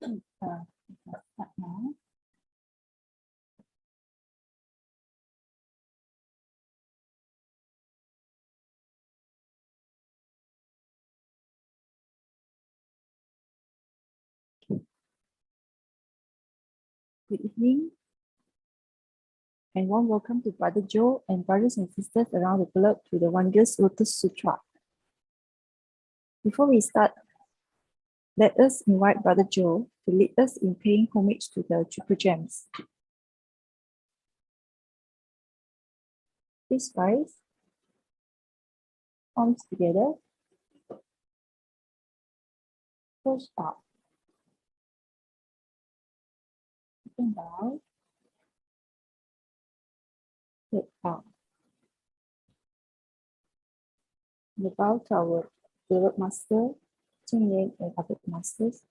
Start now. Good evening, and warm welcome to Brother Joe and brothers and sisters around the globe to the Wondrous Lotus Sutra. Before we start, let us invite Brother Joe to lead us in paying homage to the Triple Gems. Please rise, arms together, push up, open down, head down. We bow to our beloved Master, Ching Yen and other masters.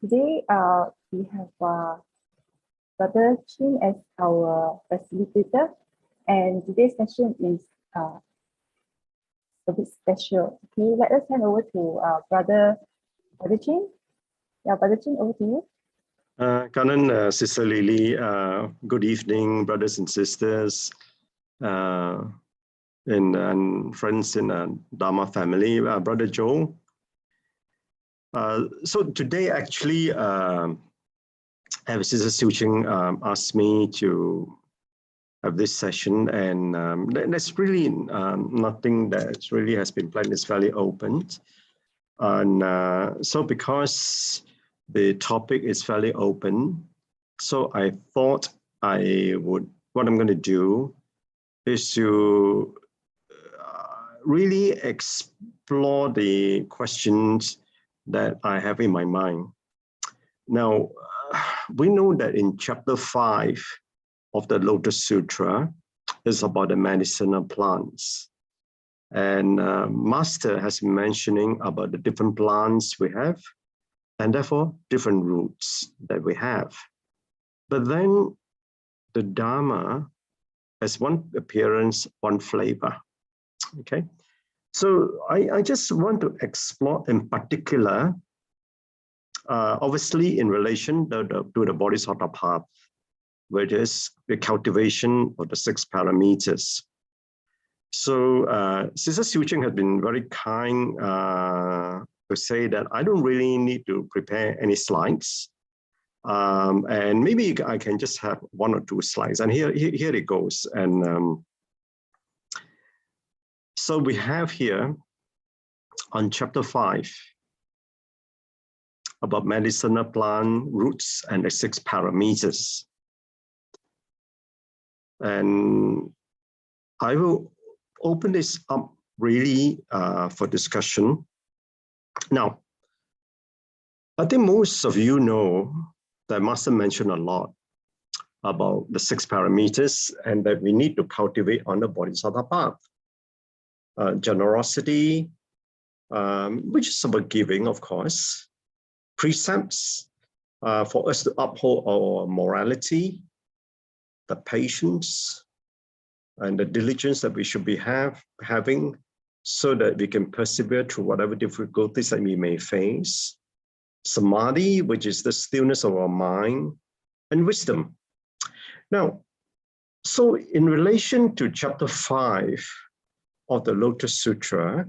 Today, we have Brother Chin as our facilitator, and today's session is a bit special. Okay, let us hand over to Brother Chin. Yeah, Brother Chin, over to you. Kanan, Sister Lily, good evening, brothers and sisters, and friends in Dharma family. Brother Joe. So today, actually, Sister Siu-Ching asked me to have this session, and there's really nothing that really has been planned. It's fairly open, and so because the topic is fairly open, so I thought what I'm going to do is to really explore the questions that I have in my mind. Now, we know that in chapter 5 of the Lotus Sutra is about the medicinal plants. And Master has been mentioning about the different plants we have, and therefore different roots that we have. But then the Dharma has one appearance, one flavor. Okay, so I just want to explore in particular, obviously in relation to the Bodhisattva path, which is the cultivation of the 6 parameters. So Sister Siu-Ching has been very kind to say that I don't really need to prepare any slides. And maybe I can just have 1 or 2 slides. And here it goes. And so we have here on chapter 5 about medicinal plant roots and the 6 parameters. And I will open this up really for discussion. Now, I think most of you know that Master mentioned a lot about the 6 parameters and that we need to cultivate on the Bodhisattva path. Generosity, which is about giving, of course. Precepts for us to uphold our morality, the patience, and the diligence that we should be having so that we can persevere through whatever difficulties that we may face. Samadhi, which is the stillness of our mind, and wisdom. Now, so in relation to chapter 5 of the Lotus Sutra,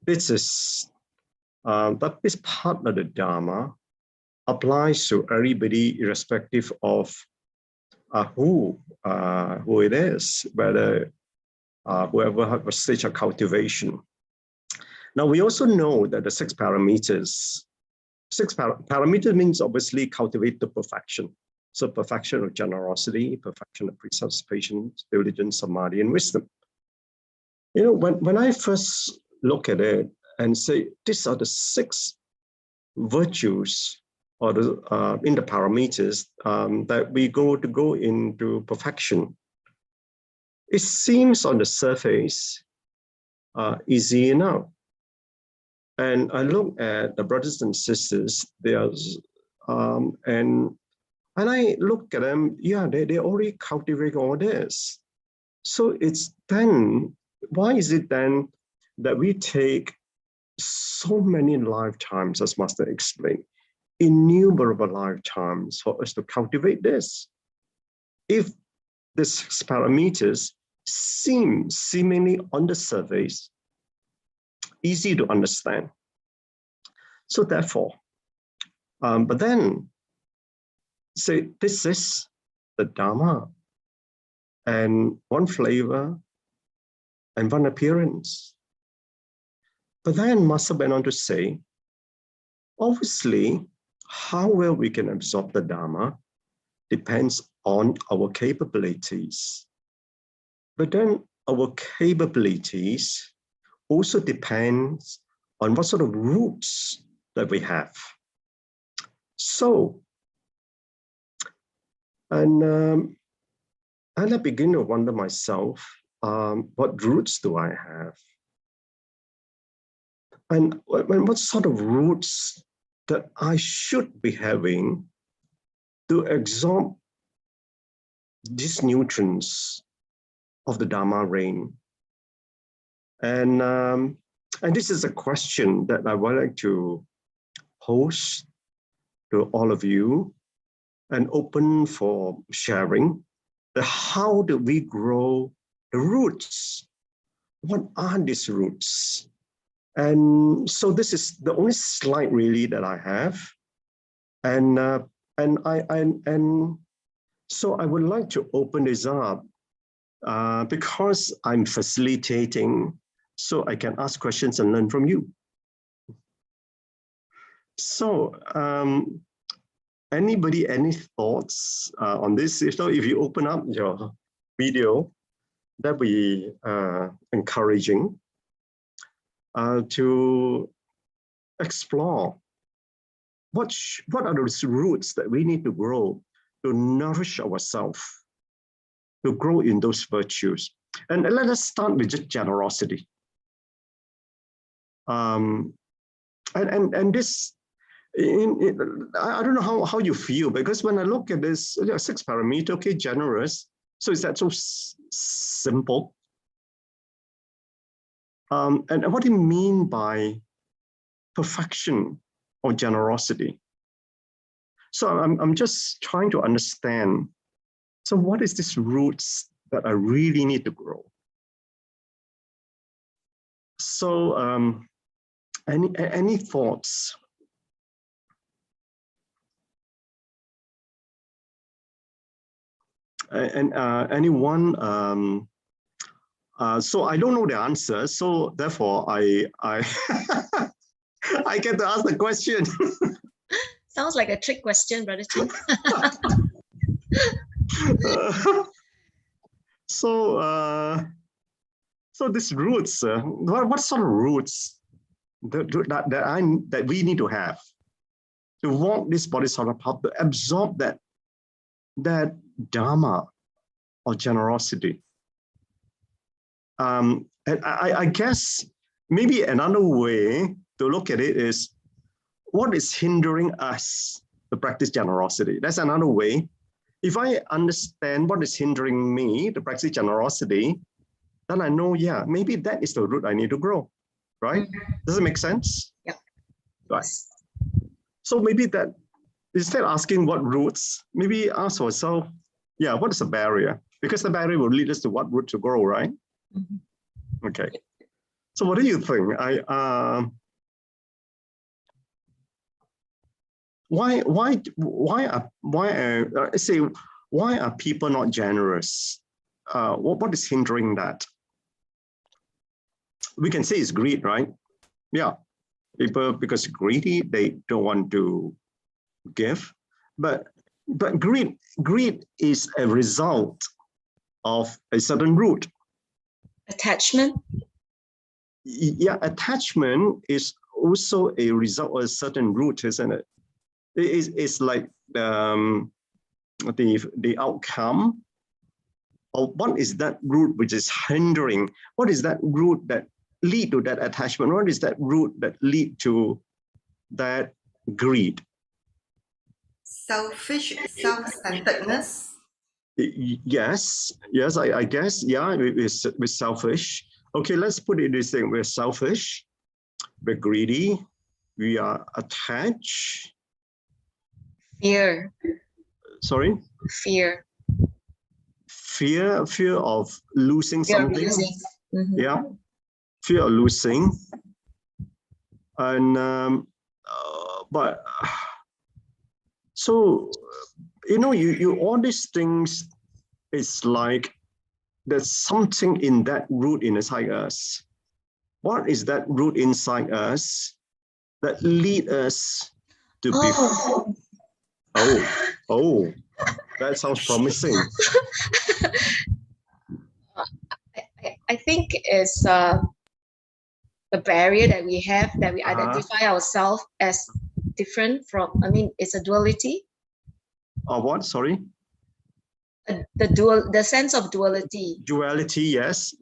this is that this part of the Dharma applies to everybody irrespective of who it is, whether whoever has a stage of cultivation. Now, we also know that the 6 parameters, parameter means obviously cultivate to perfection. So perfection of generosity, perfection of precepts, patience, diligence, samadhi, and wisdom. You know, when I first look at it and say, these are the 6 virtues or in the parameters that we go into perfection, it seems on the surface easy enough. And I look at the brothers and sisters, and I look at them, yeah, they already cultivate all this. So it's then, why is it then that we take so many lifetimes, as Master explained, innumerable lifetimes for us to cultivate this. If these parameters seem seemingly on the surface easy to understand, so therefore, but then say this is the Dharma, and one flavor and one appearance. But then Master went on to say, obviously, how well we can absorb the Dharma depends on our capabilities. But then our capabilities also depends on what sort of roots that we have. So, and I begin to wonder myself, what roots do I have? And what sort of roots that I should be having to absorb these nutrients of the Dharma rain? And this is a question that I would like to pose to all of you and open for sharing. How do we grow the roots? What are these roots? And so this is the only slide really that I have. And so I would like to open this up because I'm facilitating, so I can ask questions and learn from you. So anybody, any thoughts on this? If you open up your video, that would be encouraging to explore what are those roots that we need to grow to nourish ourselves, to grow in those virtues. And let us start with just generosity. And this, I don't know how you feel, because when I look at this 6 parameter, okay, generous. So is that so simple? And what do you mean by perfection or generosity? So I'm just trying to understand. So what is this roots that I really need to grow? So any thoughts? And anyone? So I don't know the answer. So therefore, I I get to ask the question. Sounds like a trick question, Brother Chin. So these roots, what sort of roots that we need to have to walk this bodhisattva path, to absorb that dharma or generosity? And I guess maybe another way to look at it is, what is hindering us to practice generosity? That's another way. If I understand what is hindering me to practice generosity, then I know, yeah, maybe that is the root I need to grow, right? Does it make sense? Yeah. Right. So maybe that, instead of asking what roots, maybe ask ourselves, yeah, what is the barrier? Because the barrier will lead us to what root to grow, right? Mm-hmm. Okay. So what do you think? Why are people not generous? What is hindering that? We can say it's greed, right? Yeah, people, because greedy, they don't want to give, but greed is a result of a certain root. Attachment. Yeah, attachment is also a result of a certain root, isn't it? It's like the outcome of what is that root which is hindering? What is that root that lead to that attachment? What is that root that lead to that greed? Selfish, self-centeredness. Yes, I guess, yeah, we're selfish. Okay, let's put it this thing, we're selfish. we're greedy, we are attached. Fear. Sorry? Fear. Fear of losing Fear of something. losing. Mhm. Yeah, fear of losing. And but so you all these things, it's like there's something in that root inside us. What is that root inside us that lead us to be? Oh, that sounds promising. I think it's the barrier that we have, that we identify ourselves as different from, it's a duality. What? Sorry? The sense of duality. Duality, yes.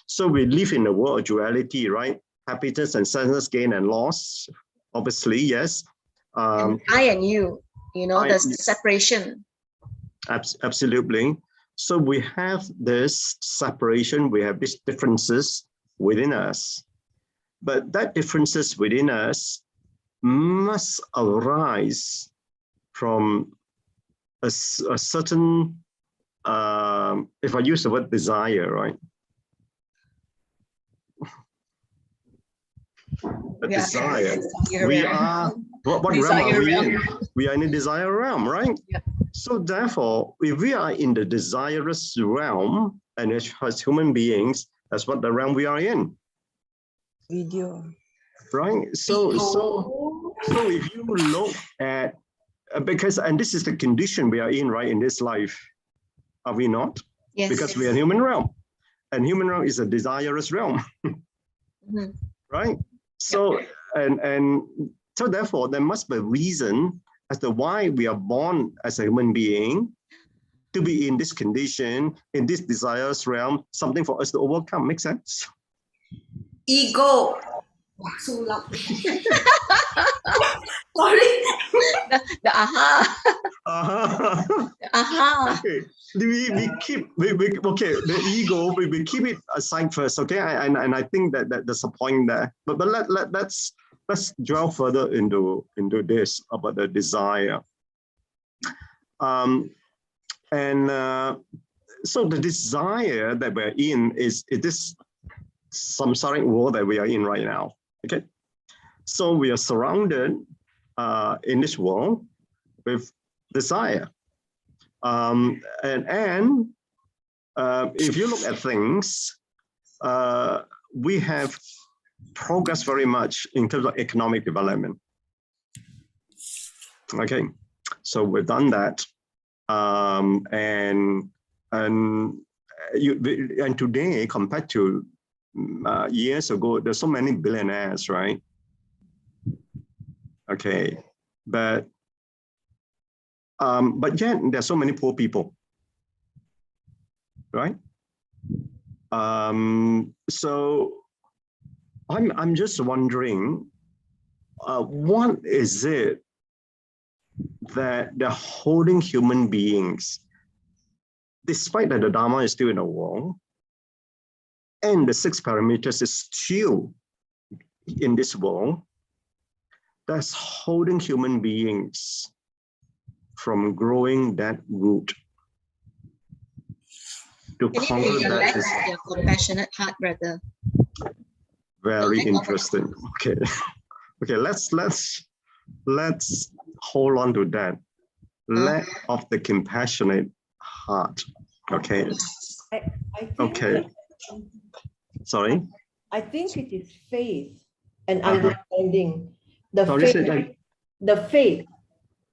So we live in a world of duality, right? Happiness and sadness, gain and loss, obviously, yes. And I and you, the separation. Absolutely. So we have this separation, we have these differences within us. But that differences within us must arise from a certain, if I use the word desire, right? A desire. We are, what realm are we in? We are in the desire realm, right? Yeah. So therefore, if we are in the desirous realm, and as human beings, that's what the realm we are in. Video. Right? So if you look at, and this is the condition we are in, right, in this life, are we not? Yes. Because we are human realm, and human realm is a desirous realm. Mm-hmm. Right? So, and so therefore, there must be a reason as to why we are born as a human being to be in this condition, in this desirous realm, something for us to overcome. Make sense? Ego. Wow, so loud. Sorry. The aha. The aha. Okay. We keep okay, the ego, we keep it aside first, okay? And I think that there's a point there. But let's dwell further into this about the desire. So the desire that we're in is this samsaric world that we are in right now. Okay. So we are surrounded in this world with desire. If you look at things, we have progressed very much in terms of economic development. Okay, so we've done that, and today compared to years ago, there's so many billionaires, right? Okay, but yet there's so many poor people, right? So I'm just wondering, what is it that they're holding human beings, despite that the Dharma is still in the world, and the 6 parameters is still in this world, that's holding human beings from growing that root to conquer that is your compassionate heart, brother. very interesting. Okay, let's hold on to that. Lack of the compassionate heart. Okay. I think Okay. Sorry. I think it is faith and understanding. The faith,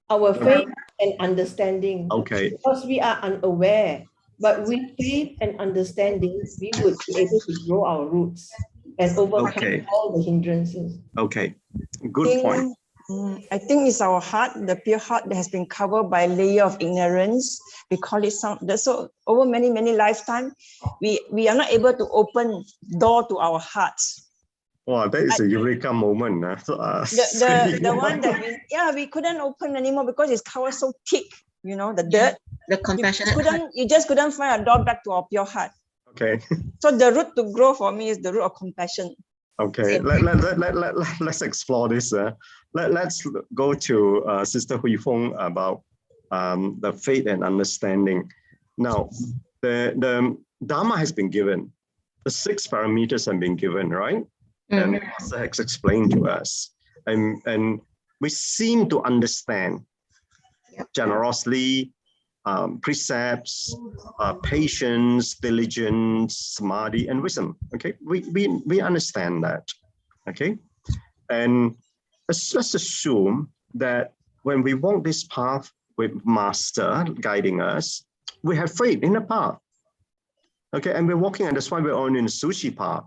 our faith and understanding. Okay. Because we are unaware, but with faith and understanding, we would be able to grow our roots and overcome all the hindrances. Okay. Good point. I think it's our heart, the pure heart that has been covered by a layer of ignorance. We call it so over many lifetimes, we are not able to open door to our hearts. Wow, that is a eureka moment. The one that we couldn't open anymore because it's covered so thick, the dirt. The compassionate heart. You just couldn't find a door back to our pure heart. Okay. So the root to grow for me is the root of compassion. Okay, let's explore this. Let's go to Sister Hui Feng about the faith and understanding. Now, the Dharma has been given. The 6 parameters have been given, right? And Master has explained to us. And we seem to understand generosity, precepts, patience, diligence, samadhi, and wisdom. Okay, we understand that. Okay, and let's assume that when we walk this path with Master guiding us, we have faith in the path. Okay, and we're walking, and that's why we're on in the sushi path.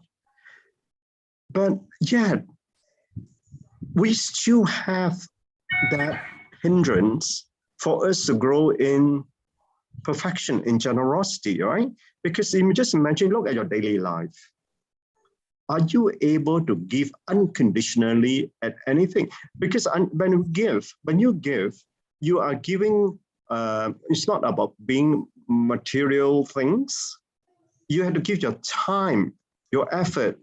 But yet, we still have that hindrance for us to grow in perfection, in generosity, right? Because you just imagine, look at your daily life. Are you able to give unconditionally at anything? Because when you give, you are giving, it's not about being material things. You have to give your time, your effort,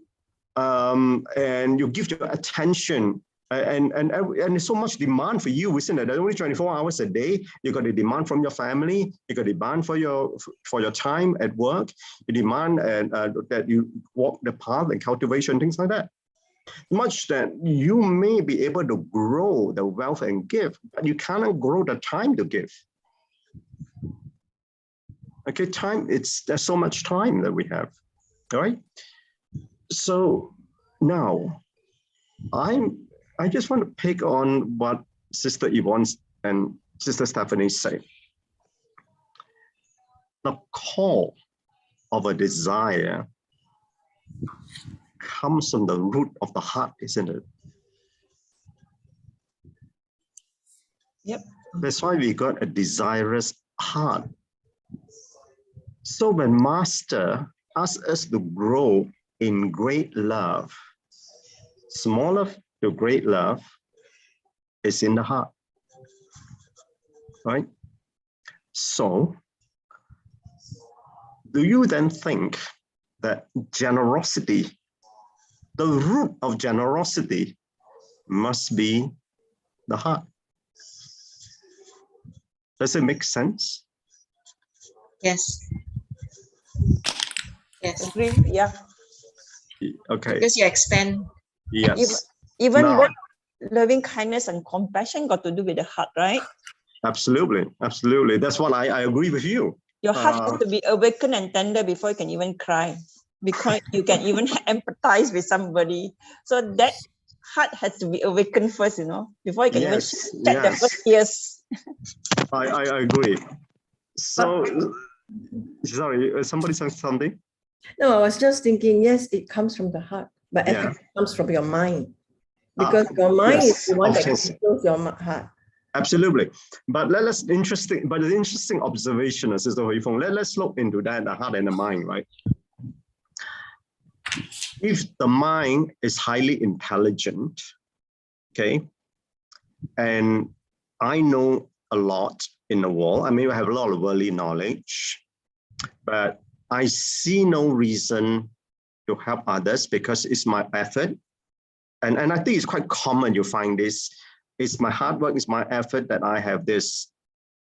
and you give your attention. And there's so much demand for you, isn't it? There's only 24 hours a day. You got a demand from your family. You got a demand for your time at work. You demand that you walk the path and cultivation, things like that. Much that you may be able to grow the wealth and give, but you cannot grow the time to give. Okay, there's so much time that we have. All right. So now I just want to pick on what Sister Yvonne and Sister Stephanie say. The call of a desire comes from the root of the heart, isn't it? Yep. That's why we got a desirous heart. So when Master asks us to grow in great love, smaller to great love is in the heart, right? So, do you then think that generosity, the root of generosity, must be the heart? Does it make sense? Yes. Yes. Agree? Yeah. Okay. Because you expand. Yes. Even Now, what loving kindness and compassion got to do with the heart, right? absolutely, absolutely. That's what I agree with you. Your heart has to be awakened and tender before you can even cry, because you can even empathize with somebody. So that heart has to be awakened first, before you can even shed the first tears. I agree. So, sorry, somebody said something? No, I was just thinking, yes, it comes from the heart, but Yeah. it comes from your mind. Because your mind is the one that controls your heart. Absolutely. But the interesting observation, Sister Hui Feng, let's look into that, the heart and the mind, right? If the mind is highly intelligent, okay, and I know a lot in the world, I mean, I have a lot of worldly knowledge, but I see no reason to help others because it's my effort. And I think it's quite common you find this. It's my hard work, it's my effort that I have this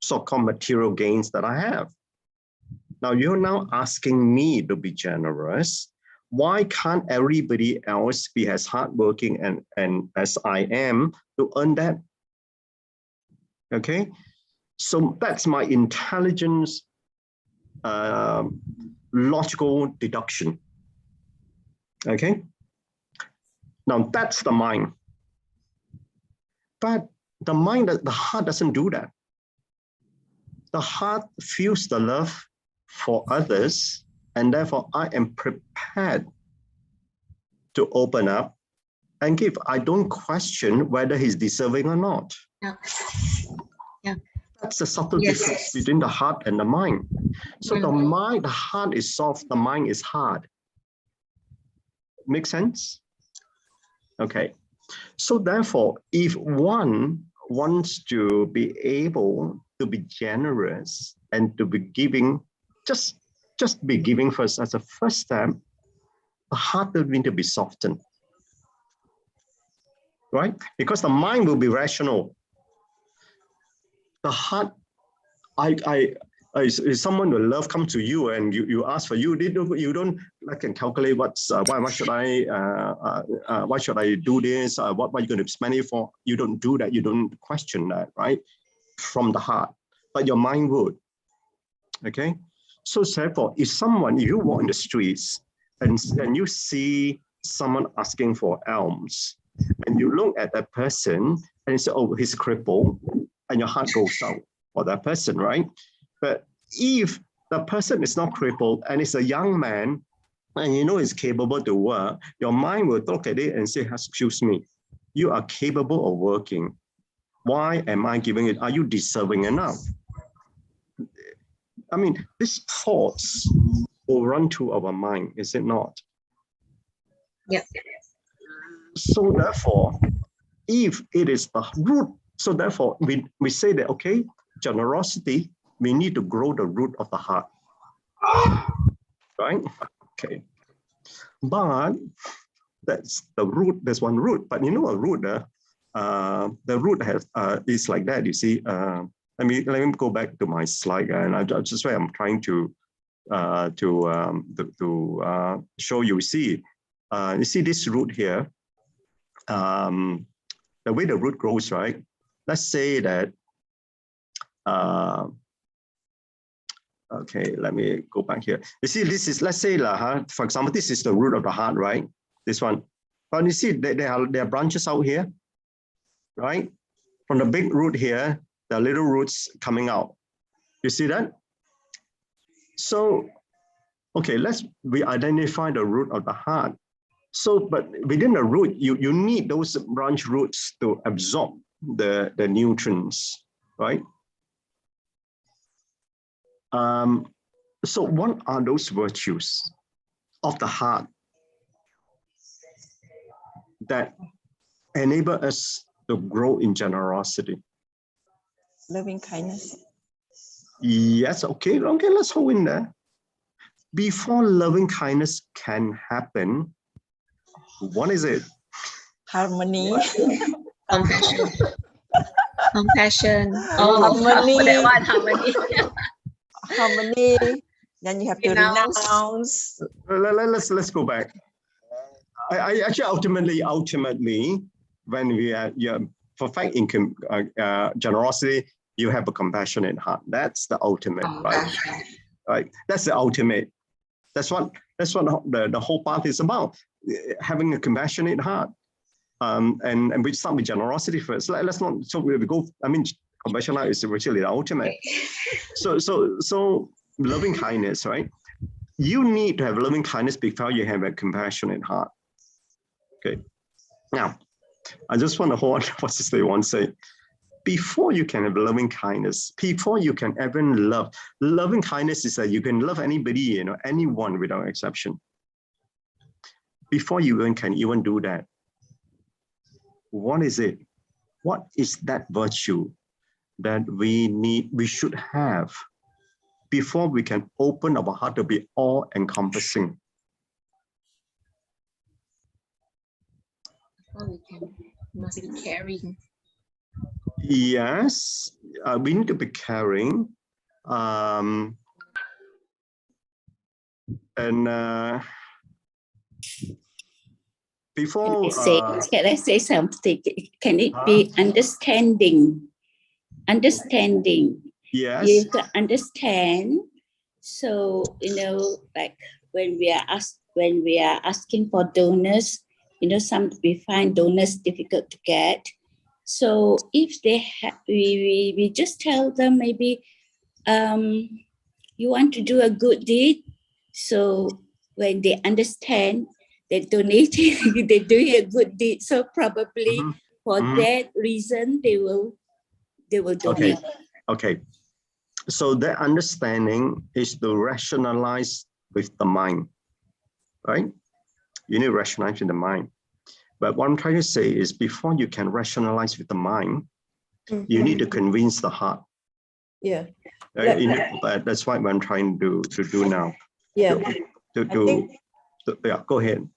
so-called material gains that I have. Now you're now asking me to be generous. Why can't everybody else be as hardworking and as I am to earn that? Okay, so that's my intelligence, logical deduction. Okay, now that's the mind. But the heart doesn't do that. The heart feels the love for others, and therefore I am prepared to open up and give. I don't question whether he's deserving or not. Yeah. Yeah. That's the subtle difference between the heart and the mind. So the heart is soft, the mind is hard. Make sense? Okay. So therefore, if one wants to be able to be generous and to be giving, just be giving first as a first step, the heart will need to be softened. right? Because the mind will be rational. The heart, if someone will love come to you and you ask for you don't like can calculate what's why should I do this? What are you going to spend it for? You don't do that. You don't question that, right? From the heart, but your mind would. Okay, so therefore, if you walk in the streets and you see someone asking for alms, and you look at that person and you say, oh, he's crippled, and your heart goes out for that person, right? But if the person is not crippled and it's a young man and you know he's capable to work, your mind will look at it and say, excuse me, you are capable of working. Why am I giving it? Are you deserving enough? I mean, these thoughts will run through our mind, is it not? Yes. So therefore, if it is the root, so therefore we say that, okay, generosity, we need to grow the root of the heart, right? Okay, but that's the root. There's one root, but you know a root. The root has is like that. You see. Let me go back to my slide, and I'm trying to show you. See, you see this root here. The way the root grows, right? Let's say that. Okay, let me go back here. You see, this is, let's say, for example, this is the root of the heart, right? This one. But you see, there are branches out here, right? From the big root here, there are little roots coming out. You see that? So, okay, we identify the root of the heart. So, but within the root, you need those branch roots to absorb the nutrients, right? So what are those virtues of the heart that enable us to grow in generosity? Loving kindness. Yes, okay, let's hold in there. Before loving kindness can happen, what is it? Harmony. Compassion. Compassion. Harmony. That one, harmony. Harmony. Then you have to renounce. Let's go back. I actually ultimately, when we are perfect in generosity, you have a compassionate heart. That's the ultimate, right? Right. That's the ultimate. That's what the whole path is about. Having a compassionate heart. And we start with generosity first. Let's not. So we go. I mean, compassion is virtually the ultimate. So loving kindness, right? You need to have loving kindness before you have a compassionate heart. Okay. Now, I just want to hold on to what Sister Yvonne said. Before you can have loving kindness, before you can even love, loving kindness is that you can love anybody, anyone without exception. Before you can even do that, what is it? What is that virtue that we should have before we can open our heart to be all-encompassing? We must be caring. Yes, we need to be caring. Before can I say something? Can it be understanding? Understanding. Yes. You have to understand. So like when we are asking for donors, some we find donors difficult to get. So if they we just tell them maybe you want to do a good deed. So when they understand, they're donating, they're doing a good deed. So probably for that reason, they will donate. Okay. So that understanding is to rationalize with the mind, right? You need to rationalize with the mind. But what I'm trying to say is before you can rationalize with the mind, you need to convince the heart. Yeah. That's what I'm trying to do now. Yeah. Yeah, go ahead.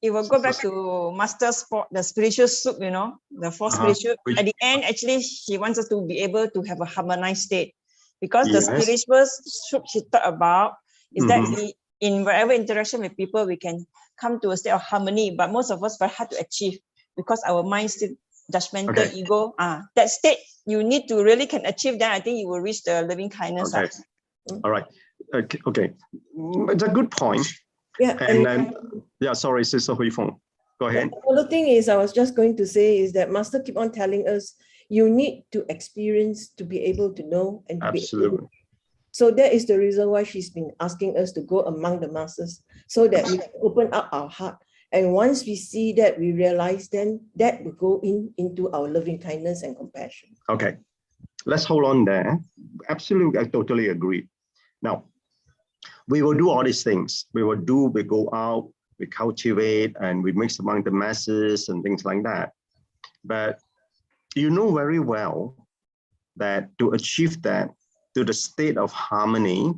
it will go back to master sport, the spiritual soup, you know, the four spiritual. At the end, actually, she wants us to be able to have a harmonized state, because the spiritual soup she talked about is that we, in whatever interaction with people, we can come to a state of harmony. But most of us very hard to achieve because our mind still judgmental, ego. That state you need to really can achieve. Then I think you will reach the loving kindness. Okay. All right. Okay. It's a good point. Yeah. And then, yeah, sorry, Sister Hui Feng. Go ahead. The other thing is, I was just going to say is that Master keep on telling us, you need to experience to be able to know and to Absolutely. be able. So that is the reason why she's been asking us to go among the masses, so that we can open up our heart. And once we see that, we realize, then that will go into our loving kindness and compassion. Okay. Let's hold on there. Absolutely, I totally agree. Now, we will do all these things. We go out, we cultivate, and we mix among the masses and things like that. But you know very well that to achieve that, to the state of harmony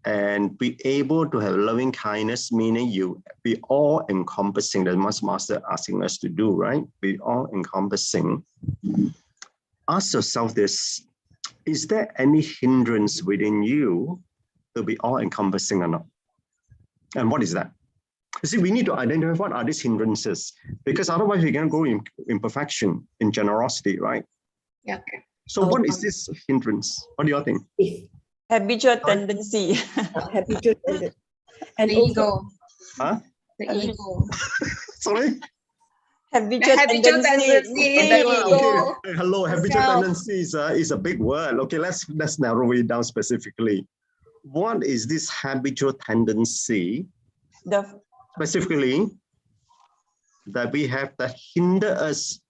and be able to have loving kindness, meaning you be all encompassing, the Master asking us to do, right? Be all encompassing. Ask yourself this, is there any hindrance within you to be all encompassing or not? And what is that? You see, we need to identify what are these hindrances, because otherwise we can go in imperfection, in generosity, right? Yeah. Okay. So what is this hindrance? What do you all think? Habitual tendency. Habitual tendency. And The also, ego. Huh? The ego. Sorry? Habitual tendency. Okay. Hello, habitual tendency is a big word. Okay, let's narrow it down specifically. What is this habitual tendency specifically that we have that hinder us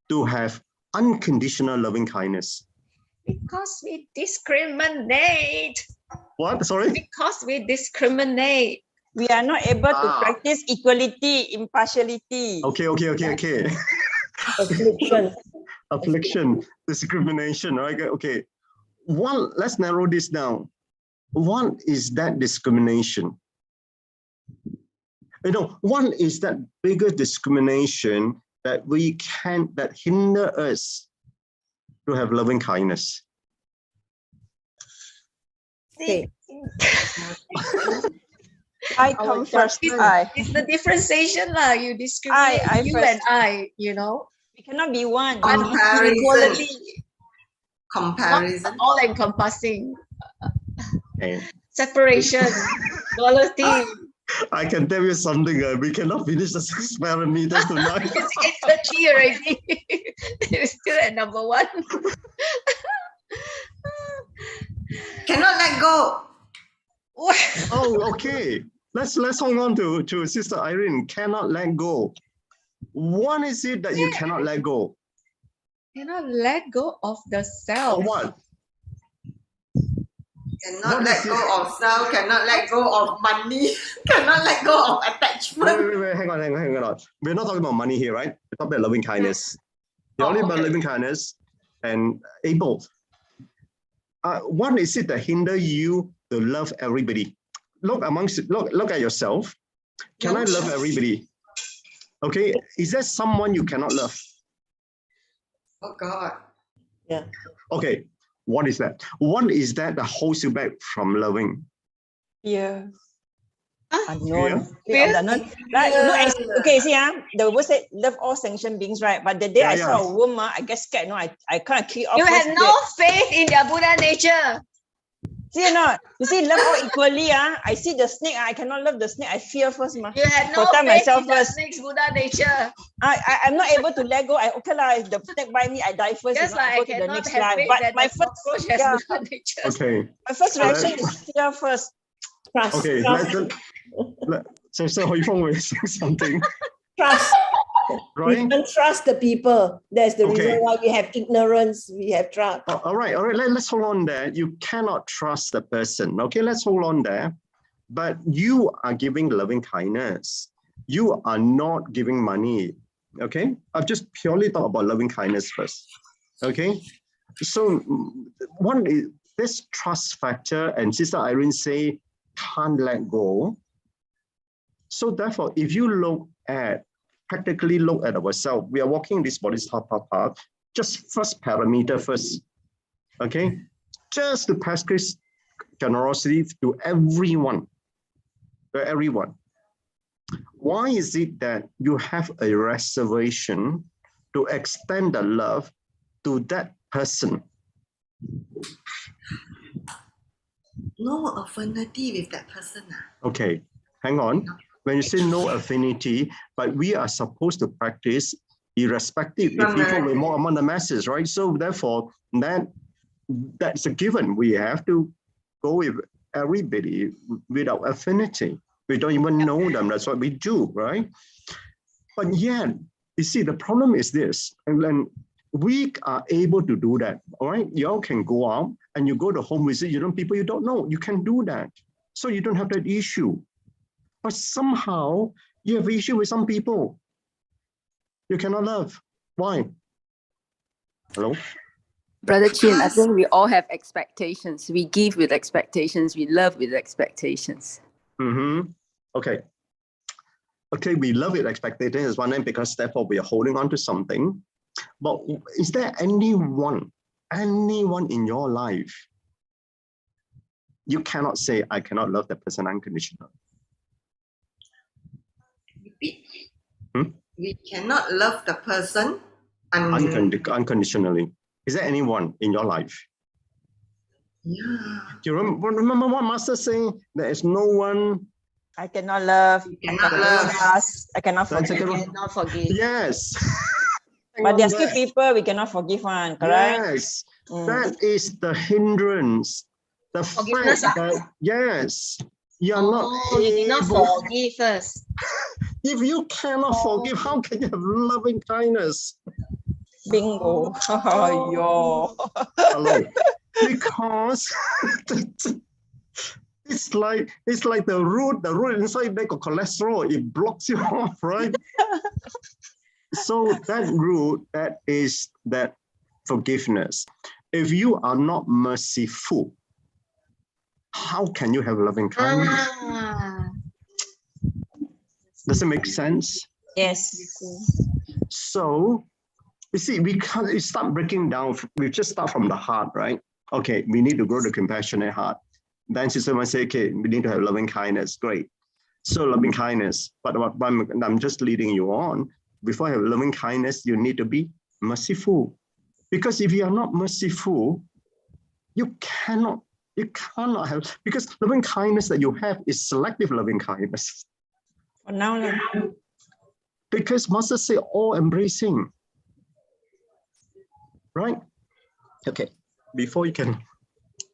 to have unconditional loving kindness? Because we discriminate. What? Sorry? Because we discriminate. We are not able to practice equality, impartiality. Okay. Affliction, discrimination, right? Okay. Let's narrow this down. What is that discrimination? You know, what is that bigger discrimination that that hinder us to have loving kindness? say, I come first. It's the differentiation lah. You discriminate you first. and I, you know. We cannot be one. Inequality. Comparison. Not all encompassing. Okay. Separation. Duality. I can tell you something. We cannot finish the 6 parameters tonight. It's 8:30 already. You're still at number 1. Cannot let go. Oh, okay. Let's hold on to Sister Irene. Cannot let go. What is it that you cannot let go? Cannot let go of the self. Or what? Cannot let go of self, cannot let go of money, cannot let go of attachment. Wait, hang on. We're not talking about money here, right? We're talking about loving kindness. You're only about loving kindness and able. What is it that hinder you to love everybody? Look at yourself. Can I love everybody? Okay, is there someone you cannot love? Oh God. yeah. Okay, what is that? What is that holds you back from loving? Fear. Unknown. Fear. Okay, see, the word said love all sentient beings, right? But the day I saw a woman, I get scared. No, I can't kick off. You have no faith in their Buddha nature. See or not? You see, love all equally. I see the snake, I cannot love the snake. I fear first. You have no faith in the snake's Buddha nature. I'm not able to let go. If the snake bite me, I die first. Just like I cannot have faith that my the cockroach has Buddha nature. Okay. My first reaction is fear first. Trust. Okay, so Hui Feng will say something. Trust. Right? We don't trust the people. That's the reason why we have ignorance. We have trust. All right. Let's hold on there. You cannot trust the person. Okay, let's hold on there. But you are giving loving kindness. You are not giving money. Okay, I've just purely thought about loving kindness first. Okay, so one is this trust factor, and Sister Irene say can't let go. So therefore, if you look at, practically look at ourselves. We are walking this body path, just first parameter first, okay? Just to practice generosity to everyone, Why is it that you have a reservation to extend the love to that person? No affinity with that person. Okay, hang on. When you say no affinity, but we are supposed to practice irrespective if people were more among the masses, right? So therefore, that's a given. We have to go with everybody without affinity. We don't even know them. That's what we do, right? But yet, you see, the problem is this, and then we are able to do that, all right? You all can go out and you go to home visit, people you don't know. You can do that. So you don't have that issue. But somehow you have issue with some people. You cannot love. Why? Hello? Brother Chin, I think we all have expectations. We give with expectations. We love with expectations. Mm-hmm. Okay. Okay, we love it. Expectation is one thing because therefore we are holding on to something. But is there anyone in your life you cannot say, I cannot love that person unconditionally? We cannot love the person Unconditionally. Is there anyone in your life? Yeah. Do you remember what Master saying? There is no one. I cannot love. Cannot love. I cannot forgive. Cannot forgive. Yes. But there are still people we cannot forgive one, correct? Yes. That is the hindrance. The Forgiveness, fact that, yes, you're not you did not able. forgive first. If you cannot forgive, how can you have loving kindness? Bingo. Yo. Hello. Because it's like the root inside there got cholesterol, it blocks you off, right? So that root, that is that forgiveness. If you are not merciful, how can you have loving kindness? Does it make sense? Yes. So, you see, we can't start breaking down. We just start from the heart, right? Okay, we need to grow the compassionate heart. Then Sister might say, okay, we need to have loving kindness. Great. So loving kindness, but I'm just leading you on. Before you have loving kindness, you need to be merciful. Because if you are not merciful, you cannot have, because loving kindness that you have is selective loving kindness. For now, because Master say all embracing. Right? Okay. Before you can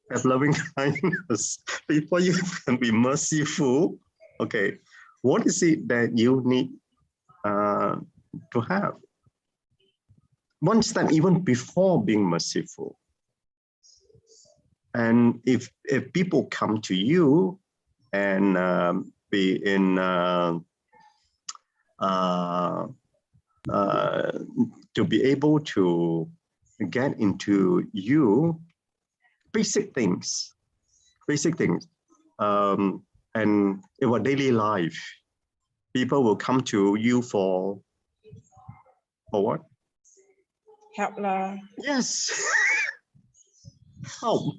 have loving kindness, before you can be merciful, okay, what is it that you need to have? One step even before being merciful. And if people come to you and be in to be able to get into you, basic things, and in our daily life, people will come to you for what? help lah. Yes. Help.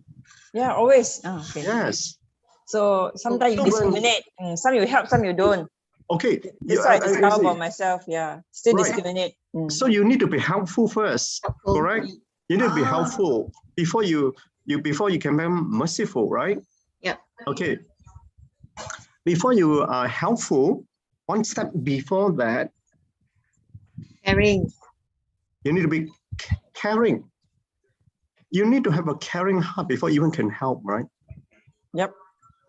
Yeah, always. Okay. Yes. So sometimes you discriminate. Some you help, some you don't. Okay. That's why I discover about myself. Yeah, still discriminate. So you need to be helpful first, correct? You need to be helpful before you can be merciful, right? Yeah. Okay. Before you are helpful, one step before that, Caring. you need to be caring. You need to have a caring heart before you even can help, right? Yep.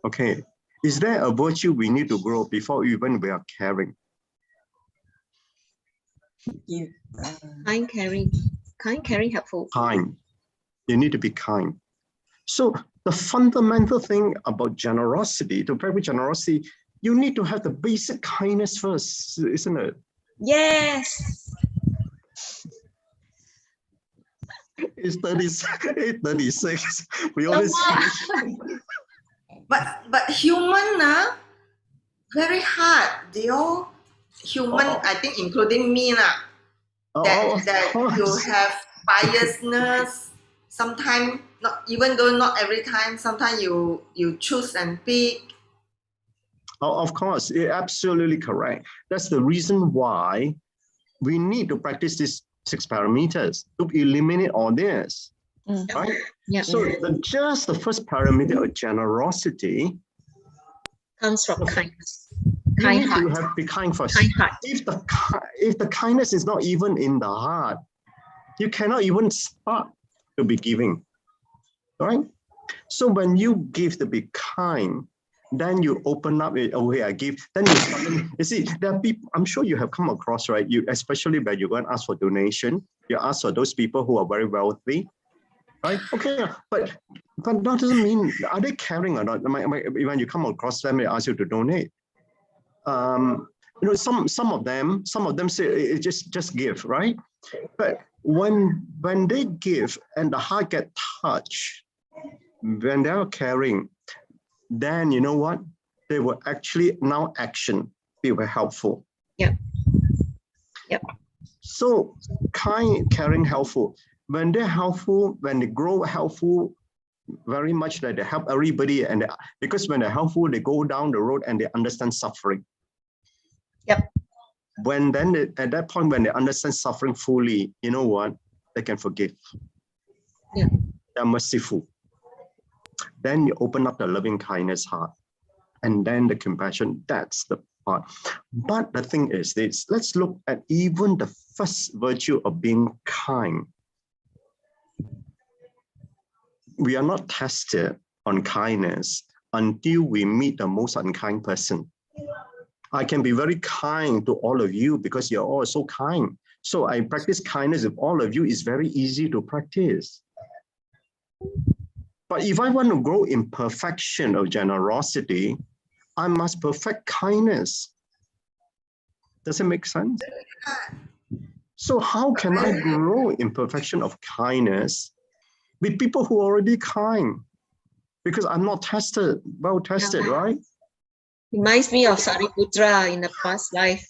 Okay. Is there a virtue we need to grow before even we are caring? Kind, caring, helpful. Kind. You need to be kind. So the fundamental thing about generosity, to practice generosity, you need to have the basic kindness first, isn't it? Yes. It's 8:36. We always But human very hard. They all human, Oh. I think including me lah, Oh, that of you course. have biasness. Sometimes, not even though not every time, sometimes you choose and pick. Oh, of course, you're absolutely correct. That's the reason why we need to practice these 6 parameters to eliminate all this, right? Yeah. So just the first parameter of generosity Comes from kindness. you Kind need heart. to be kind first. Kind heart. If the kindness is not even in the heart, you cannot even start to be giving, right? So when you give to be kind, then you open up it. Okay, I give. Then you start. You see, there are people. I'm sure you have come across, right? You especially when you go and ask for donation, you ask for those people who are very wealthy, right? Okay, but that doesn't mean are they caring or not? When you come across them, they ask you to donate. You know, some of them say just give, right? But when they give and the heart get touched, when they are caring, then you know what? They will actually now action. They were helpful. Yeah. Yep. So kind, caring, helpful. When they're helpful, when they grow helpful, very much that they help everybody, and because when they're helpful, they go down the road and they understand suffering. Yep. When then at that point when they understand suffering fully, you know what? They can forgive. Yeah. They're merciful. Then you open up the loving kindness heart, and then the compassion. That's the part. But the thing is this: let's look at even the first virtue of being kind. We are not tested on kindness until we meet the most unkind person. I can be very kind to all of you because you're all so kind. So I practice kindness with all of you. It's very easy to practice. But if I want to grow in perfection of generosity, I must perfect kindness. Does it make sense? So how can I grow in perfection of kindness with people who are already kind? Because I'm not tested, well tested, right? Reminds me of Sariputra in the past life.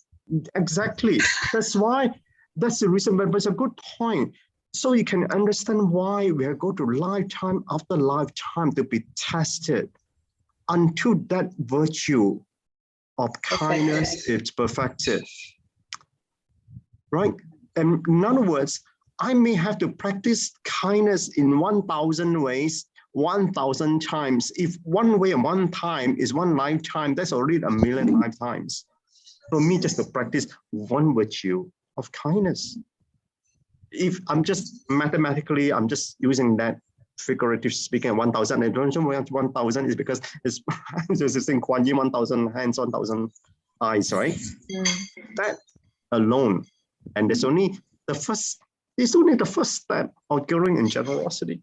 Exactly. That's the reason, but it's a good point. So you can understand why we are going to lifetime after lifetime to be tested until that virtue of kindness is perfected. Right? And in other words, I may have to practice kindness in 1,000 ways, 1,000 times. If one way and one time is one lifetime, that's already 1,000,000 lifetimes. For me, just to practice one virtue of kindness. If I'm just mathematically, I'm just using that figurative speaking, 1,000. I don't know why 1,000 is because it's just saying Kuan Yin, 1,000 hands, 1,000 eyes, right? That alone, and there's only the first. It's only the first step of growing in generosity,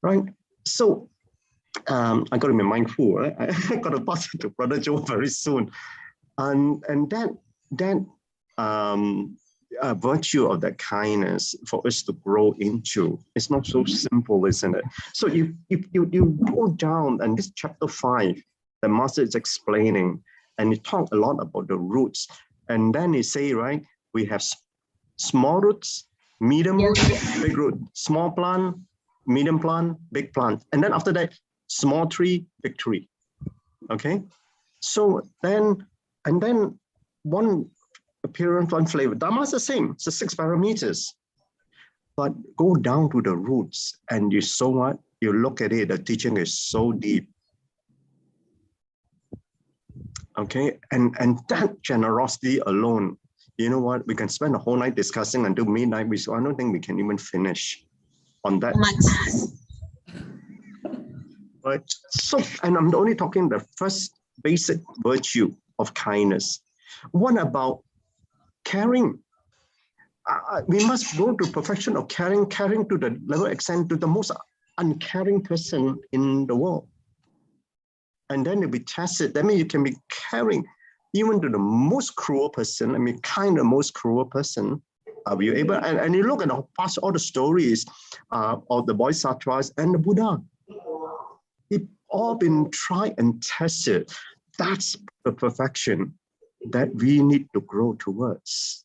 right? So I got to be mindful. Right? I got to pass it to Brother Joe very soon, and that virtue of that kindness for us to grow into. It's not so simple, isn't it? So you go down, and this chapter 5, the master is explaining, and he talk a lot about the roots, and then he say, right, we have small roots, medium roots, big root, small plant, medium plant, big plant, and then after that, small tree, big tree. Okay, so then one appearance, one flavor. Dharma is the same. It's the 6 parameters. But go down to the roots, and you so what? You look at it. The teaching is so deep. Okay, and that generosity alone. You know what? We can spend a whole night discussing until midnight. I don't think we can even finish on that. Right. So, and I'm only talking the first basic virtue of kindness. What about caring? We must go to perfection of caring to the level extent to the most uncaring person in the world. And then you'll be tested. That means you can be caring even to the most cruel person. I mean, kind of most cruel person. Are you able? And you look at past all the stories of the Bodhisattvas and the Buddha. It's all been tried and tested. That's the perfection that we need to grow towards.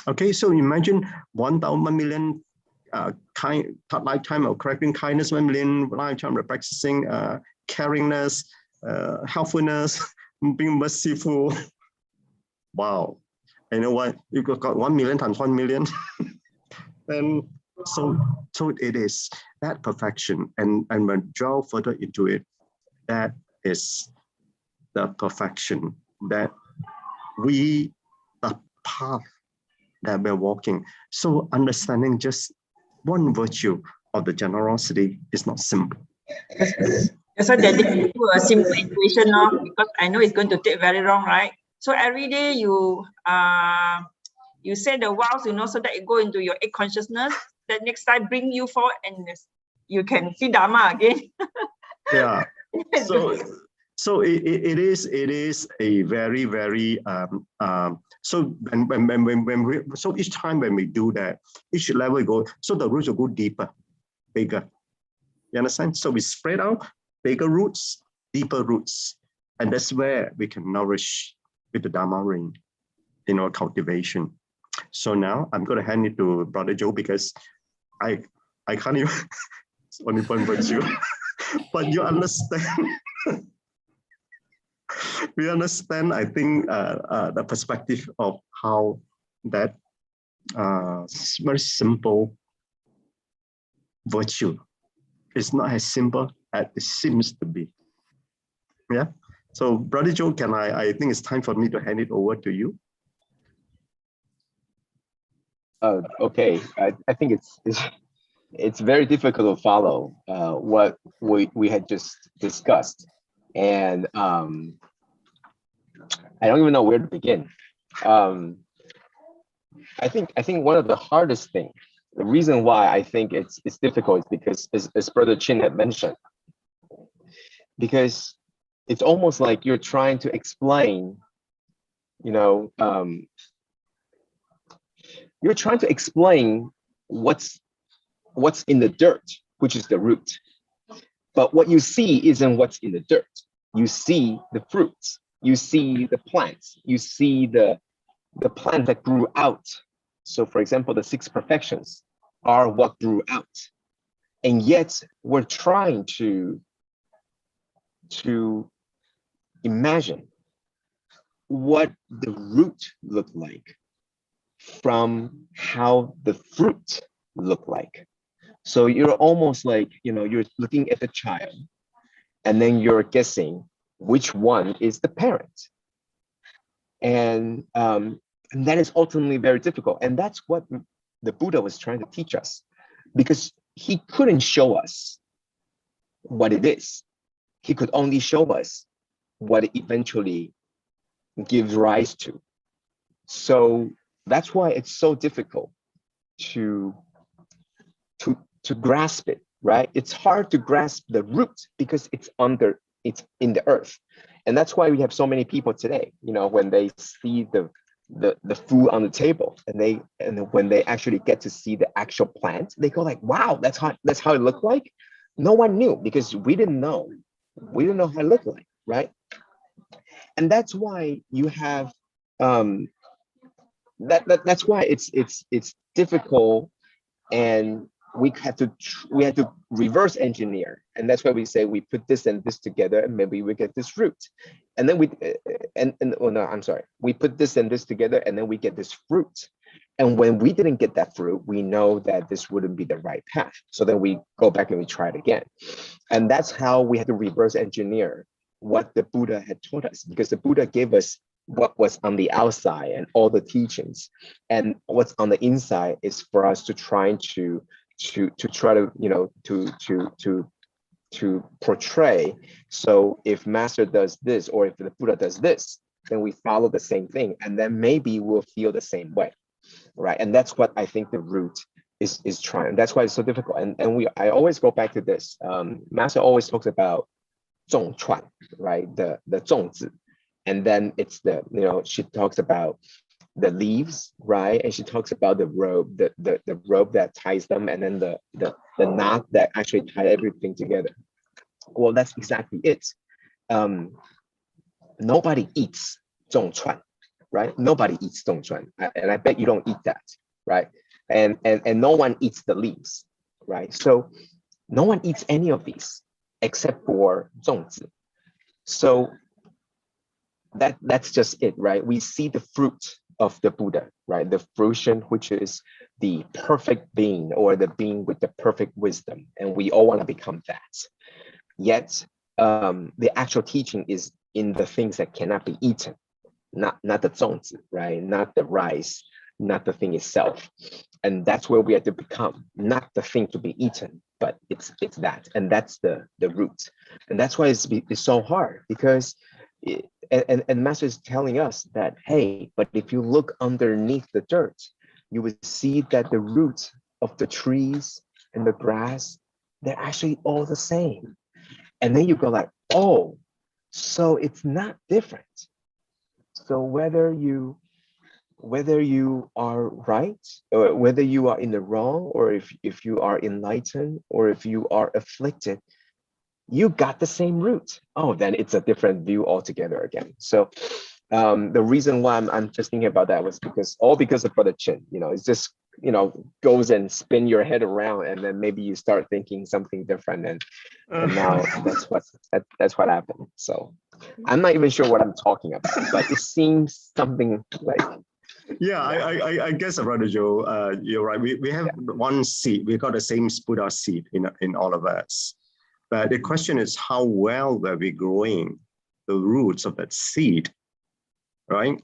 Okay, so imagine 1,000 million lifetime of correcting kindness, 1 million lifetime of practicing caringness, helpfulness, being merciful. Wow. You know what? You got 1 million times 1 million. And so it is that perfection. And when we draw further into it, that is the perfection that the path that we're walking. So understanding just one virtue of the generosity is not simple. That's why they did do a simple equation now, because I know it's going to take very long, right? So every day you say the vows, so that it go into your 8 consciousness. That next time bring you forward and you can see Dharma again. Yeah. So it is a very, very so when so each time when we do that, each level we go, so the roots will go deeper, bigger. You understand? So we spread out bigger roots, deeper roots, and that's where we can nourish with the Dharma ring, cultivation. So now I'm going to hand it to Brother Joe, because I can't even only one virtue, but you understand. We understand, I think, the perspective of how that very simple virtue is not as simple as it seems to be. Yeah. So, Brother Joe, I think it's time for me to hand it over to you. Okay. I think it's very difficult to follow what we had just discussed. And I don't even know where to begin. I think one of the hardest things, the reason why I think it's difficult is because, as Brother Chin had mentioned, because it's almost like you're trying to explain, you're trying to explain what's in the dirt, which is the root. But what you see isn't what's in the dirt. You see the fruits, you see the plants, you see the plant that grew out. So for example, the 6 perfections are what grew out. And yet we're trying to imagine what the root looked like from how the fruit looked like. So you're almost like, you're looking at the child, and then you're guessing which one is the parent. And that is ultimately very difficult. And that's what the Buddha was trying to teach us, because he couldn't show us what it is. He could only show us what it eventually gives rise to. So that's why it's so difficult to grasp it, right? It's hard to grasp the root because it's in the earth. And that's why we have so many people today, when they see the food on the table, and when they actually get to see the actual plant, they go like, wow, that's how it looked like. No one knew, because we didn't know how it looked like, right? And that's why you have that's why it's difficult, and we had to reverse engineer, and that's why we say we put this and this together, and maybe we get this fruit, and then we put this and this together, and then we get this fruit. And when we didn't get that fruit, we know that this wouldn't be the right path. So then we go back and we try it again, and that's how we had to reverse engineer what the Buddha had taught us, because the Buddha gave us what was on the outside and all the teachings, and what's on the inside is for us to try to portray. So if Master does this, or if the Buddha does this, then we follow the same thing, and then maybe we'll feel the same way, right? And that's what I think the root is trying. That's why it's so difficult. And I always go back to this. Master always talks about 种传, right? The 种子. And then it's she talks about the leaves, right? And she talks about the rope, the rope that ties them, and then the knot that actually tie everything together. Well, that's exactly it. nobody eats 粽串, right? Nobody eats 粽串, and I bet you don't eat that, right? And no one eats the leaves, right? So no one eats any of these except for 粽子. So that's just it, right? We see the fruit of the Buddha, right? The fruition, which is the perfect being, or the being with the perfect wisdom, and we all want to become that. Yet the actual teaching is in the things that cannot be eaten, not the 粽子, right? Not the rice, not the thing itself. And that's where we have to become, not the thing to be eaten, but it's that, and that's the root. And that's why it's so hard, because and Master is telling us that, hey, but if you look underneath the dirt, you would see that the roots of the trees and the grass, they're actually all the same. And then you go like, oh, so it's not different. So whether you are right, or whether you are in the wrong, or if you are enlightened, or if you are afflicted, you got the same root. Oh, then it's a different view altogether again. So the reason why I'm just thinking about that was because of Brother Chin. It's just, goes and spin your head around, and then maybe you start thinking something different, and now that's what happened. So I'm not even sure what I'm talking about, but it seems something like. Yeah, I guess, Brother Joe, you're right. We have one seed. We got the same Buddha seed in all of us. But the question is, how well are we growing the roots of that seed, right?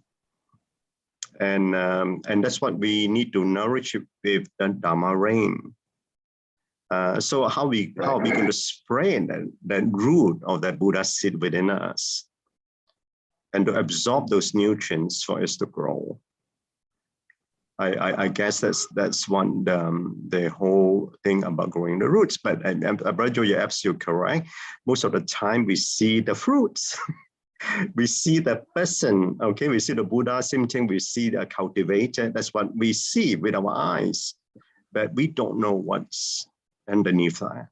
And that's what we need to nourish it with the Dharma rain. So how are we going to spread that root of that Buddha seed within us, and to absorb those nutrients for us to grow? I guess that's one the whole thing about growing the roots. But Brother Joe, you're absolutely correct. Most of the time we see the fruits. We see the person, okay? We see the Buddha, same thing, we see the cultivator. That's what we see with our eyes. But we don't know what's underneath that.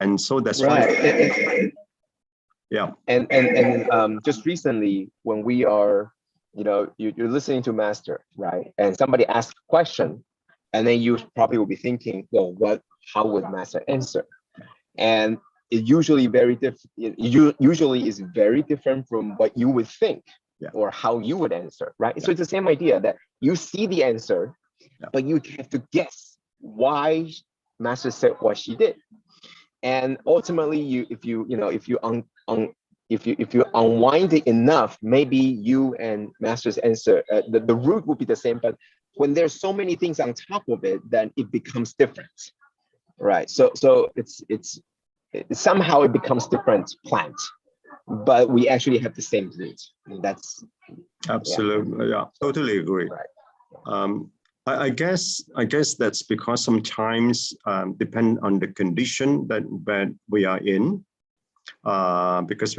And so that's why. Yeah. And just recently, when we are, you're listening to Master, right? And somebody asks a question, and then you probably will be thinking, well, how would Master answer? And it usually usually is very different from what you would think, or how you would answer, right? So it's the same idea that you see the answer, but you have to guess why Master said what she did. And ultimately, if you unwind it enough, maybe you and Master's answer, the root will be the same, but when there's so many things on top of it, then it becomes different, right? So it's somehow it becomes different plant, but we actually have the same root. And that's absolutely, yeah, totally agree. Right. I guess that's because sometimes depend on the condition that we are in, because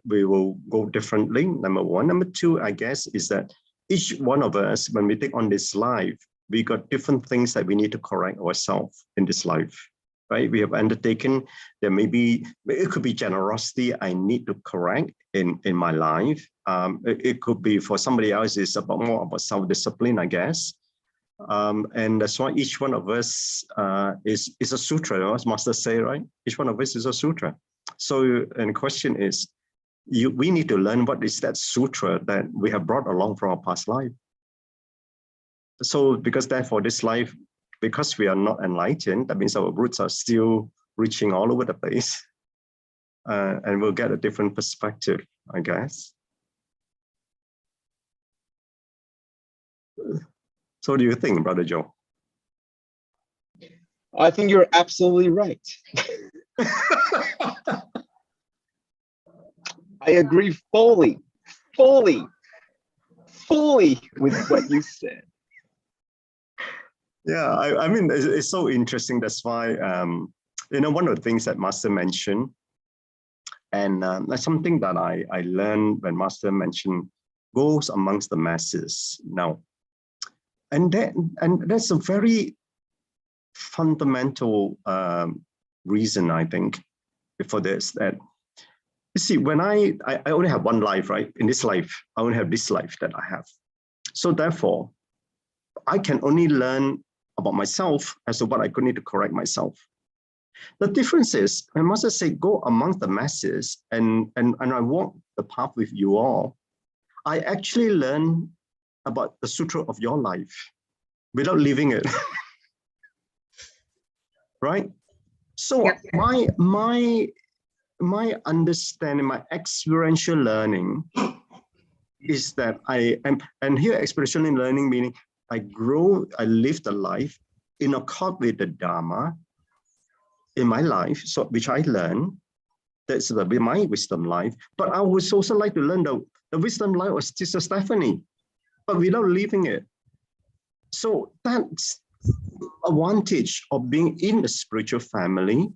we will go differently. Number one. Number two, I guess, is that each one of us, when we take on this life, we got different things that we need to correct ourselves in this life, right? We have undertaken, it could be generosity I need to correct in my life. It could be, for somebody else, it's more about self-discipline, I guess. And that's why each one of us is a sutra, as Master say, right? Each one of us is a sutra. So, and the question is, we need to learn what is that sutra that we have brought along from our past life. So, because therefore this life, because we are not enlightened, that means our roots are still reaching all over the place, and we'll get a different perspective, I guess. So what do you think, Brother Joe? I think you're absolutely right. I agree fully with what you said. Yeah, I mean, it's so interesting. That's why, one of the things that Master mentioned, and that's something that I learned when Master mentioned goes amongst the masses now. And that's a very fundamental reason, I think, for this, that You see, when I only have one life, right? In this life, I only have this life that I have. So therefore, I can only learn about myself as to what I could need to correct myself. The difference is, I must say, go amongst the masses and I walk the path with you all. I actually learn about the sutra of your life without living it. Right? So Yep. my understanding, my experiential learning is that I am, and here experiential learning meaning I grow, I live the life in accord with the Dharma in my life, so which I learn. That's my wisdom life. But I would also like to learn the wisdom life of Sister Stephanie, but without living it. So that's advantage of being in a spiritual family.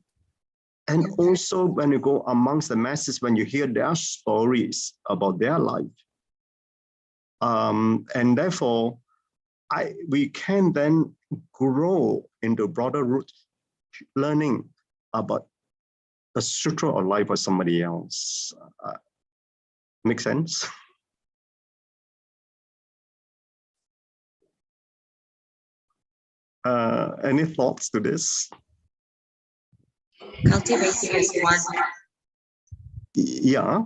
And also when you go amongst the masses, when you hear their stories about their life. And therefore, we can then grow into broader root learning about the sutra of life of somebody else. Make sense? Any thoughts to this? Cultivating as one. Yeah,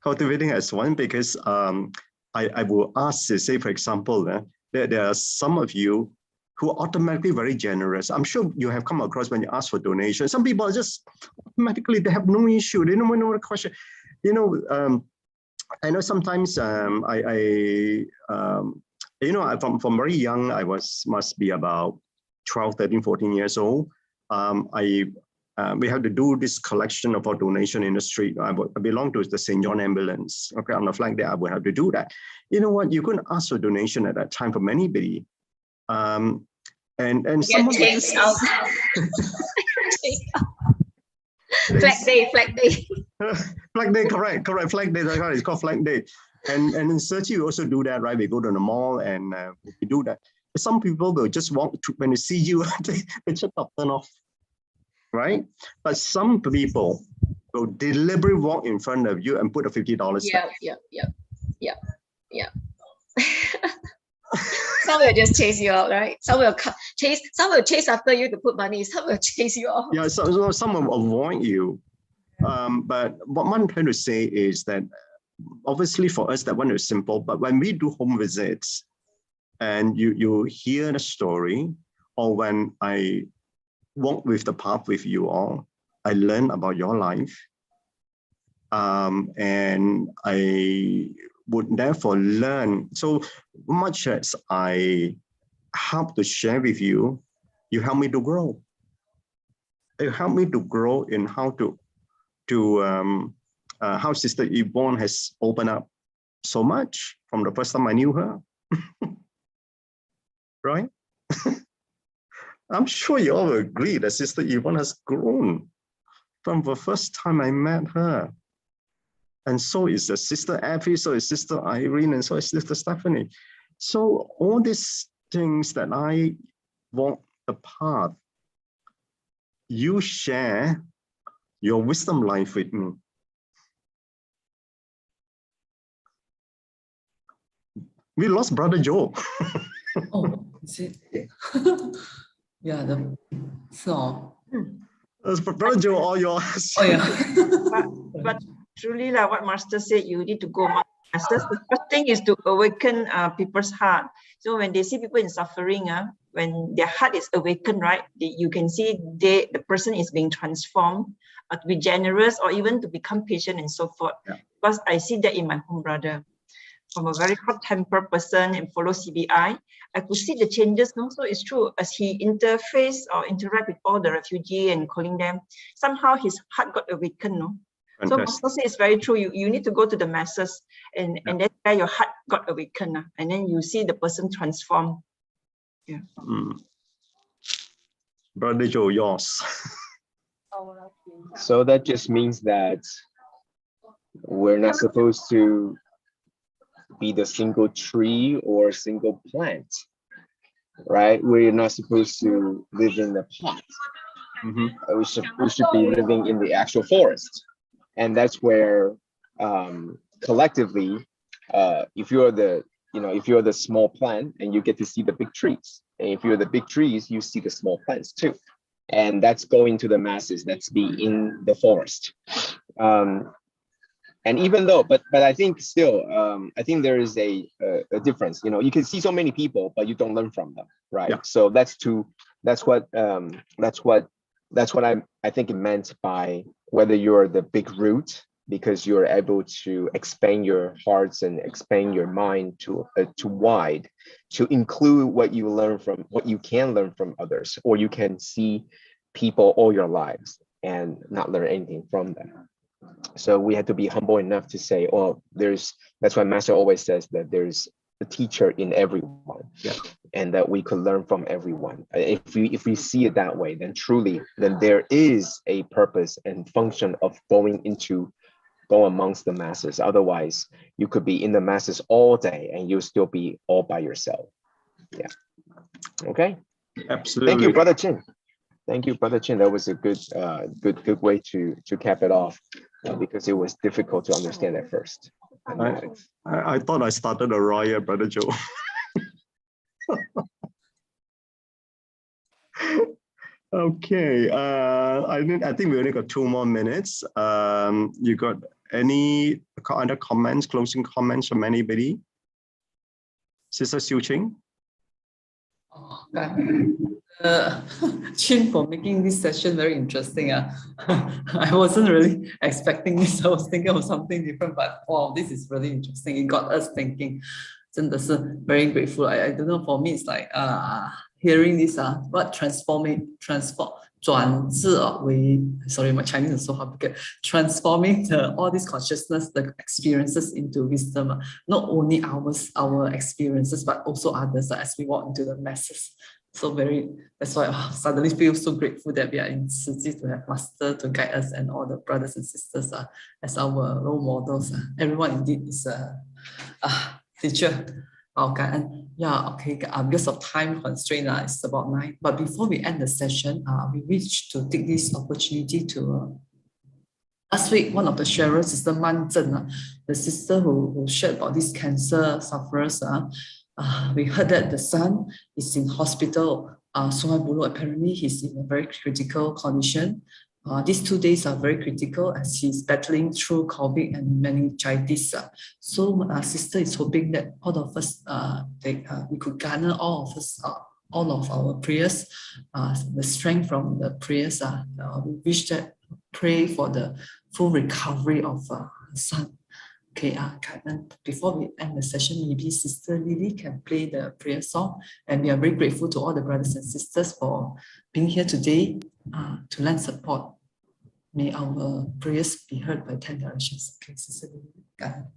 cultivating as one, because I will ask, say, for example, there are some of you who are automatically very generous. I'm sure you have come across when you ask for donation. Some people are just automatically, they have no issue. They don't want to question. You know, I know sometimes from very young, I must be about 12, 13, 14 years old. We have to do this collection of our donation in the street. I belong to the St. John Ambulance. Okay, on the flag there, I would have to do that. You know what? You couldn't ask for donation at that time from anybody. And someone chased out. Flag day. Flag day, correct. Flag day, right? It's called Flag day. And in Sochi, we also do that, right? We go to the mall and we do that. Some people will just walk to, when they see you, they just turn off, right? But some people will deliberately walk in front of you and put a $50 back. Yeah. Some will just chase you out, right? Some will chase after you to put money. Some will chase you out. Yeah, so some will avoid you. But what I'm trying to say is that obviously for us that one is simple, but when we do home visits and you hear the story, or when I walk with the path with you all, I learn about your life. And I would therefore learn, so much as I help to share with you, you help me to grow. You help me to grow in how how Sister Yvonne has opened up so much from the first time I knew her. Right? I'm sure you all agree that Sister Yvonne has grown from the first time I met her. And so is the Sister Effie, so is Sister Irene, and so is Sister Stephanie. So all these things that I walk the path, you share your wisdom life with me. We lost Brother Joe. Oh, is it? Yeah, Brother Joe, all yours. Oh yeah. But truly, like what Master said, you need to go among masters. The first thing is to awaken people's heart. So when they see people in suffering, when their heart is awakened, right, you can see the person is being transformed to be generous or even to become patient and so forth. Yeah. Because I see that in my home brother. From a very hot-tempered person and follow CBI, I could see the changes. No? So it's true, as he interface or interact with all the refugees and calling them, somehow his heart got awakened. No? So Master says it's very true. You need to go to the masses and then there your heart got awakened. And then you see the person transform. Yeah. Brother Joe, yours. So that just means that we're not supposed to be the single tree or single plant, right? We're not supposed to live in the pot. We should be living in the actual forest And that's where collectively, if you're the small plant, and you get to see the big trees, and if you're the big trees, you see the small plants too. And that's going to the masses, that's be in the forest. And even though, but I think still, I think there is a difference. You can see so many people, but you don't learn from them, right? Yeah. So that's what I think it meant by whether you're the big root, because you're able to expand your hearts and expand your mind to wide, to include what you can learn from others, or you can see people all your lives and not learn anything from them. So we had to be humble enough to say, oh, that's why Master always says that there's a teacher in everyone, and that we could learn from everyone. If we see it that way, then truly, there is a purpose and function of go amongst the masses. Otherwise, you could be in the masses all day and you'll still be all by yourself. Yeah. Okay. Absolutely. Thank you, Brother Chin. Thank you, Brother Chin. That was a good way to cap it off, because it was difficult to understand at first. I thought I started a riot, Brother Joe. Okay, I think we only got 2 more minutes. You got any other comments, closing comments from anybody? Sister Xiu Ching? Chin, for making this session very interesting. I wasn't really expecting this. I was thinking of something different, but wow, this is really interesting. It got us thinking. 真的是 very grateful. I don't know, for me it's like hearing this what transforming sorry, my Chinese is so hard, transforming all this consciousness, the experiences into wisdom, not only our experiences, but also others as we walk into the masses. So that's why I suddenly feel so grateful that we are in Tzu Chi to have Master to guide us, and all the brothers and sisters as our role models. Everyone indeed is a teacher. Okay, and okay, because of time constraint, it's about 9. But before we end the session, we wish to take this opportunity to last week, one of the sharers, Sister Man Zhen, the sister who shared about these cancer sufferers, we heard that the son is in hospital. Sungai Buloh, apparently he's in a very critical condition. These 2 days are very critical as he's battling through COVID and meningitis. So sister is hoping that all of us, we could garner all of our prayers, the strength from the prayers. We wish that, pray for the full recovery of the son. Okay, and before we end the session, maybe Sister Lily can play the prayer song. And we are very grateful to all the brothers and sisters for being here today to lend support. May our prayers be heard by 10 directions. Okay, Sister Lily. Go ahead.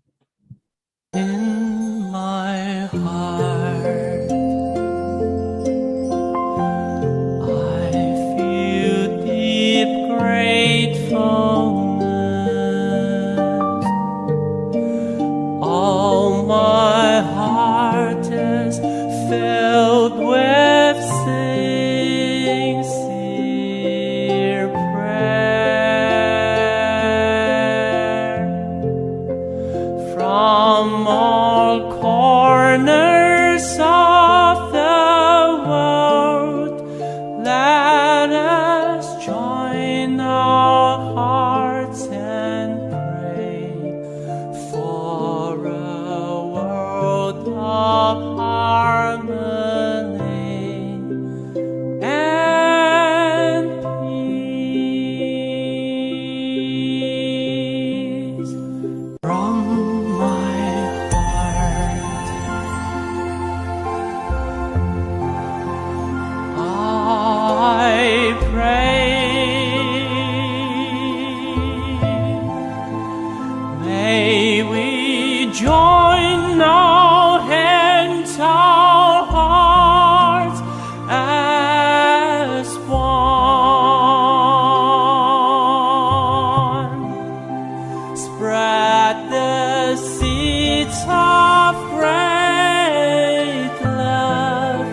In my heart, I feel deep gratefulness. All my heart is filled with sincere prayer. From all corners of the world, let us join our hearts and pray for a world of harmony and peace. From my heart, I pray. May we join our hands, our hearts as one. Spread the seeds of great love,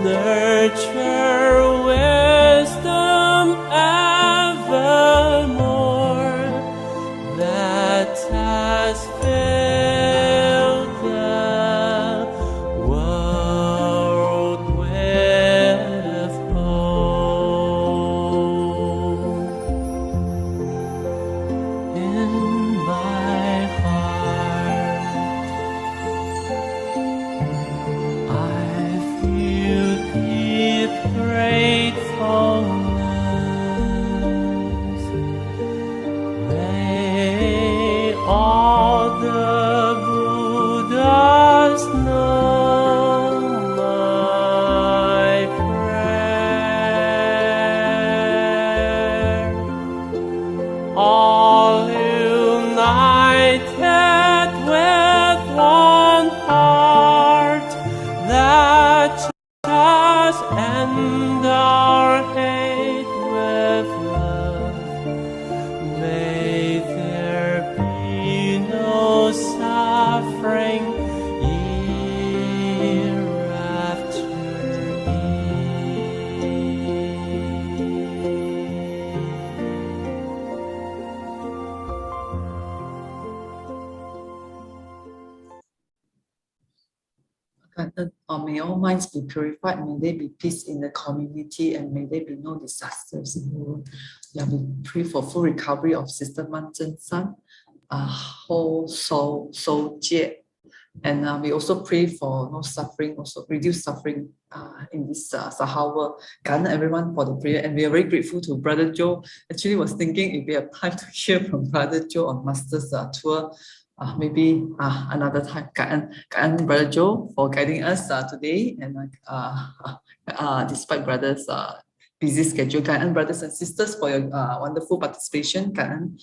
nurture wisdom evermore. all the Buddhas know my prayer. All united with one heart, that us end our hate with love. May there be no suffering hereafter. May all minds be purified, may there be peace in the community, and may there be no disasters in the world. Yeah, we pray for full recovery of Sister Man Zhen San, whole soul jie. And we also pray for no suffering, also reduce suffering in this Sahara world.感恩 everyone for the prayer, and we are very grateful to Brother Joe. Actually, was thinking if we have time to hear from Brother Joe on Master's tour, maybe another time.感恩Brother Joe for guiding us today, and despite Brother's busy schedule.感恩brothers and sisters for your wonderful participation.感恩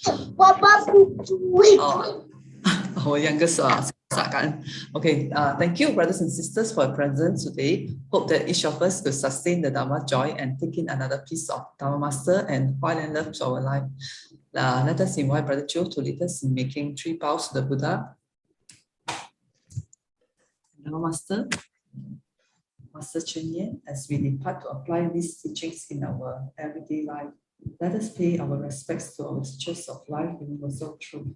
our youngest okay, thank you, brothers and sisters, for your presence today. Hope that each of us will sustain the Dharma joy and take in another piece of Dharma Master and while and love to our life. Let us invite Brother Joe to lead us in making 3 bows to the Buddha. Dharma Master, Master Chen Yen, as we depart to apply these teachings in our everyday life, let us pay our respects to our teachers of life, universal truth.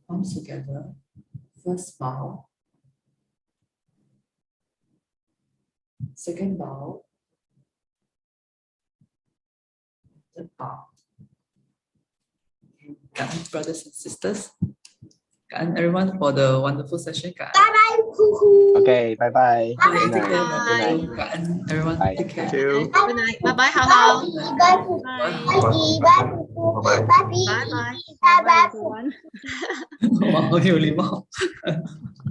Palms together. First bow. Second bow. Third bow. Okay, brothers and sisters. And everyone for the wonderful session. Bye-bye. Okay, bye-bye. Okay, take care. Bye. Everyone, Bye. take care. Thank you. Good night. Bye-bye, Hao Hao. Bye. Bye-bye. Bye, everyone. Wow, 有礼貌。